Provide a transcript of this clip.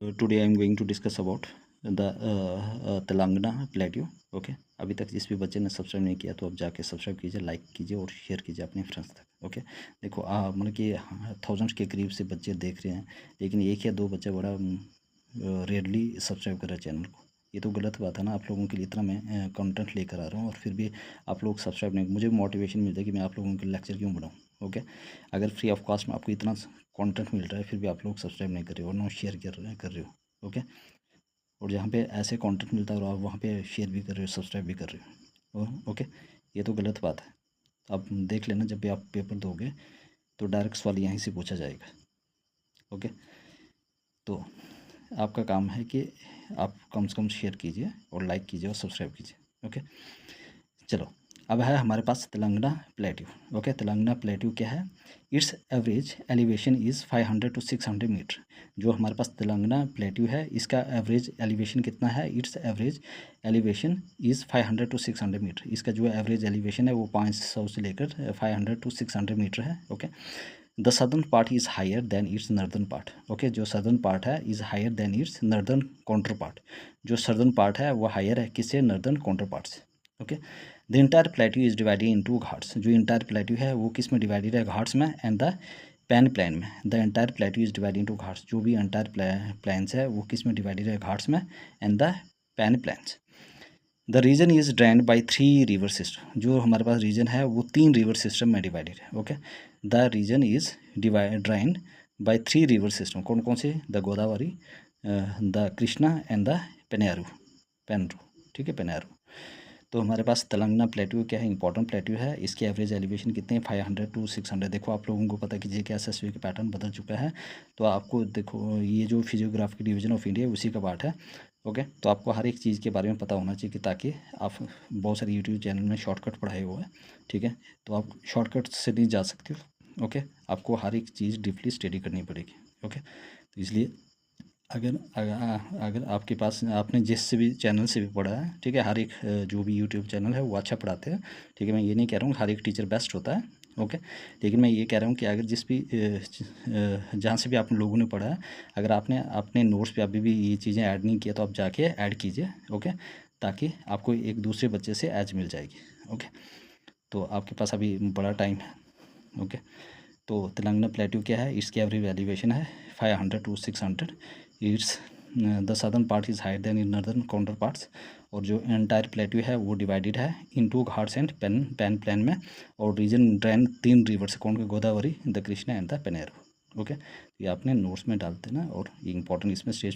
Today I am going to discuss about the Telangana plateau. Okay, अभी तक जिस भी बच्चे ने सब्सक्राइब नहीं किया तो आप जाके सब्सक्राइब कीजिए, लाइक कीजिए और शेयर कीजिए अपने फ्रेंड्स तक। ओके, देखो मतलब कि थाउजेंड्स के करीब से बच्चे देख रहे हैं, लेकिन एक या दो बच्चा बड़ा रेयरली सब्सक्राइब कर रहा है चैनल को। ये तो गलत बात है ना। आप लोगों के लिए इतना मैं कंटेंट लेकर आ रहा हूँ और फिर भी आप लोग सब्सक्राइब नहीं। मुझे मोटिवेशन मिलता है कि मैं आप लोगों के लेक्चर क्यों बनाऊँ। ओके, अगर फ्री ऑफ कॉस्ट में आपको इतना कंटेंट मिल रहा है फिर भी आप लोग सब्सक्राइब नहीं कर रहे हो और ना शेयर कर रहे हो। ओके, और जहाँ पे ऐसे कंटेंट मिलता है और आप वहाँ पे शेयर भी कर रहे हो, सब्सक्राइब भी कर रहे हो। ओके, ये तो गलत बात है। आप देख लेना, जब भी आप पेपर दोगे तो डायरेक्ट सवाल यहीं से पूछा जाएगा। ओके, तो आपका काम है कि आप कम से कम शेयर कीजिए और लाइक कीजिए और सब्सक्राइब कीजिए। ओके, चलो, अब है हमारे पास Telangana plateau. Okay, Telangana plateau क्या है? Its average elevation is 500 to 600 metre. जो हमारे पास तेलंगाना प्लेट्यू है इसका एवरेज एलिवेशन कितना है? Its average elevation is 500 to 600 metre. इसका जो एवरेज एलिवेशन है वो 500 से लेकर 500 to 600 मीटर है। Okay, the southern part is higher than its northern part. Okay, जो सदर्न पार्ट है is higher than its northern counterpart. जो सदर्न पार्ट है वो हायर है किससे? नर्दर्न काउंटर पार्ट से। Okay, the entire plateau is divided into ghats. जो entire plateau है वो किस में डिवाइडेड है? घाट्स में एंड द पैन प्लान में। The entire plateau is divided into ghats. जो भी इंटायर प्लान्स है वो किस में डिवाइडेड है? घाट्स में and the peneplains. The region is drained by 3 river system. जो हमारे पास रीजन है वो 3 रिवर सिस्टम में डिवाइडेड है। Okay, the region is drained by 3 river system. कौन कौन से? The Godavari, the Krishna and the Penneru. ठीक है, पेनारू। तो हमारे पास तेलंगाना प्लेट्यू क्या है? इंपॉर्टेंट प्लेट्यू है। इसकी एवरेज एलिवेशन कितने हैं? 500 to 600। देखो, आप लोगों को पता है कि JKSSB का पैटर्न बदल चुका है, तो आपको देखो ये जो फिजियोग्राफी डिवीजन ऑफ इंडिया उसी का पार्ट है। ओके, तो आपको हर एक चीज़ के बारे में पता होना चाहिए कि ताकि आप बहुत सारे यूट्यूब चैनल में शॉर्टकट पढ़ाए हुए हैं। ठीक है, तो आप शॉर्टकट से नहीं जा सकते हो। ओके, आपको हर एक चीज़ डीपली स्टडी करनी पड़ेगी। ओके, तो इसलिए अगर अगर अगर आपके पास आपने जिस से भी चैनल से भी पढ़ा है, ठीक है, हर एक जो भी यूट्यूब चैनल है वो अच्छा पढ़ाते हैं। ठीक है, मैं ये नहीं कह रहा हूँ हर एक टीचर बेस्ट होता है। ओके, लेकिन मैं ये कह रहा हूँ कि अगर जिस भी जहाँ से भी आप लोगों ने पढ़ा है, अगर आपने अपने नोट्स पे अभी भी ये चीज़ें ऐड नहीं किया तो आप जाके ऐड कीजिए। ओके, ताकि आपको एक दूसरे बच्चे से एज मिल जाएगी। ओके, तो आपके पास अभी बड़ा टाइम है। ओके, तो तेलंगाना प्लेट्यू क्या है? इसकी एवरेज एलिवेशन है 500 to 600। Its the southern part is higher than in northern counterparts. और जो एंटायर प्लेट्यू है वो डिवाइडेड है into ghats and peneplain में। और रीजन ड्रेन 3 रिवर से, कौन के? Godavari, the Krishna and the Penneru. Okay, ये आपने नोट्स में डाल देना और ये इंपॉर्टेंट इसमें स्टेज